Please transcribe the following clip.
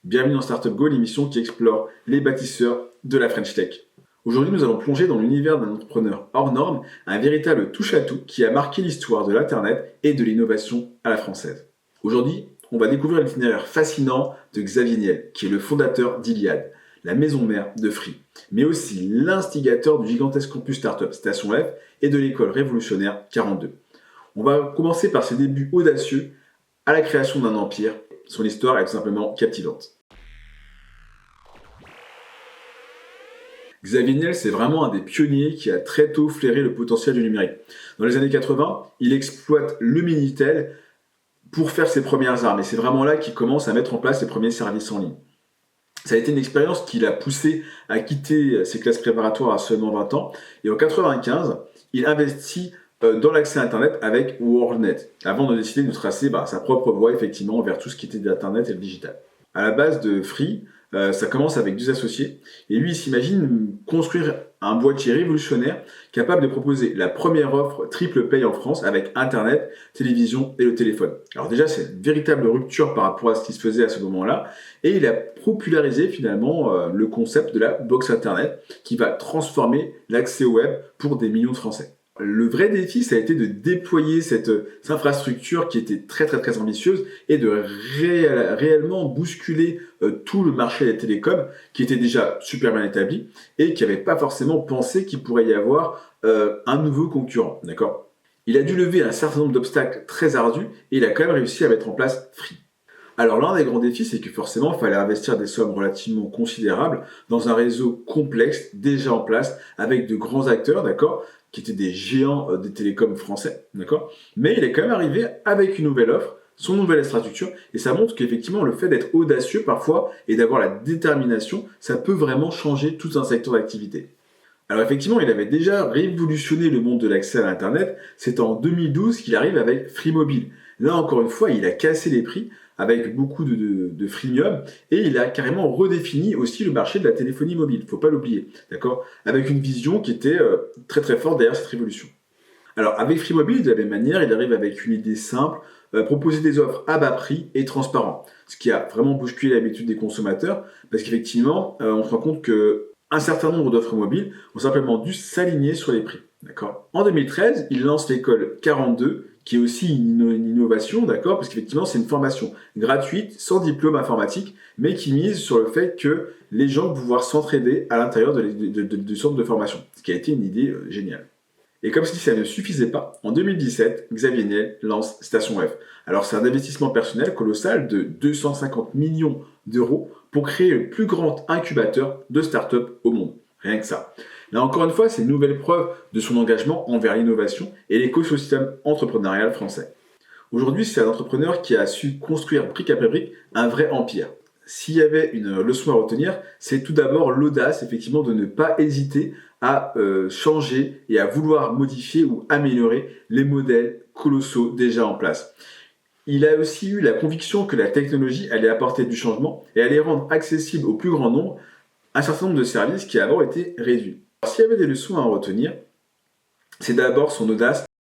Bienvenue dans Startup Go, l'émission qui explore les bâtisseurs de la French Tech. Aujourd'hui, nous allons plonger dans l'univers d'un entrepreneur hors norme, un véritable touche-à-tout qui a marqué l'histoire de l'Internet et de l'innovation à la française. Aujourd'hui, on va découvrir l'itinéraire fascinant de Xavier Niel, qui est le fondateur d'Iliad, la maison mère de Free, mais aussi l'instigateur du gigantesque campus startup Station F et de l'école révolutionnaire 42. On va commencer par ses débuts audacieux à la création d'un empire. Son histoire est tout simplement captivante. Xavier Niel, c'est vraiment un des pionniers qui a très tôt flairé le potentiel du numérique. Dans les années 80, il exploite le Minitel pour faire ses premières armes. Et c'est vraiment là qu'il commence à mettre en place ses premiers services en ligne. Ça a été une expérience qui l'a poussé à quitter ses classes préparatoires à seulement 20 ans. Et en 95, il investit dans l'accès à Internet avec WorldNet, avant de décider de tracer sa propre voie effectivement vers tout ce qui était de l'Internet et le digital. À la base de Free, ça commence avec 2 associés, et lui il s'imagine construire un boîtier révolutionnaire capable de proposer la première offre triple paye en France avec Internet, télévision et le téléphone. Alors déjà c'est une véritable rupture par rapport à ce qui se faisait à ce moment-là, et il a popularisé finalement le concept de la box Internet qui va transformer l'accès au web pour des millions de Français. Le vrai défi, ça a été de déployer cette infrastructure qui était très ambitieuse et de réellement bousculer tout le marché des télécoms qui était déjà super bien établi et qui n'avait pas forcément pensé qu'il pourrait y avoir un nouveau concurrent. D'accord ? Il a dû lever un certain nombre d'obstacles très ardus et il a quand même réussi à mettre en place Free. Alors l'un des grands défis, c'est que forcément, il fallait investir des sommes relativement considérables dans un réseau complexe déjà en place avec de grands acteurs, d'accord, qui étaient des géants des télécoms français, d'accord. Mais il est quand même arrivé avec une nouvelle offre, son nouvelle infrastructure, et ça montre qu'effectivement le fait d'être audacieux parfois et d'avoir la détermination, ça peut vraiment changer tout un secteur d'activité. Alors effectivement, il avait déjà révolutionné le monde de l'accès à l'Internet. C'est en 2012 qu'il arrive avec Free Mobile. Là, encore une fois, il a cassé les prix avec beaucoup de freemium et il a carrément redéfini aussi le marché de la téléphonie mobile. Faut pas l'oublier, d'accord ? Avec une vision qui était très forte derrière cette révolution. Alors avec Free Mobile, de la même manière, il arrive avec une idée simple, proposer des offres à bas prix et transparent. Ce qui a vraiment bousculé l'habitude des consommateurs parce qu'effectivement, on se rend compte que un certain nombre d'offres mobiles ont simplement dû s'aligner sur les prix. D'accord. En 2013, il lance l'école 42, qui est aussi une innovation, d'accord, parce qu'effectivement, c'est une formation gratuite, sans diplôme informatique, mais qui mise sur le fait que les gens vont pouvoir s'entraider à l'intérieur du centre de formation, ce qui a été une idée géniale. Et comme si ça ne suffisait pas, en 2017, Xavier Niel lance Station F. Alors c'est un investissement personnel colossal de 250 millions d'euros pour créer le plus grand incubateur de start-up au monde. Rien que ça. Là encore une fois, c'est une nouvelle preuve de son engagement envers l'innovation et l'écosystème entrepreneurial français. Aujourd'hui, c'est un entrepreneur qui a su construire brique après brique un vrai empire. S'il y avait une leçon à retenir, c'est tout d'abord l'audace, effectivement, de ne pas hésiter à changer et à vouloir modifier ou améliorer les modèles colossaux déjà en place. Il a aussi eu la conviction que la technologie allait apporter du changement et allait rendre accessible au plus grand nombre un certain nombre de services qui avant étaient réduits. Alors, s'il y avait des leçons à en retenir, c'est d'abord son audace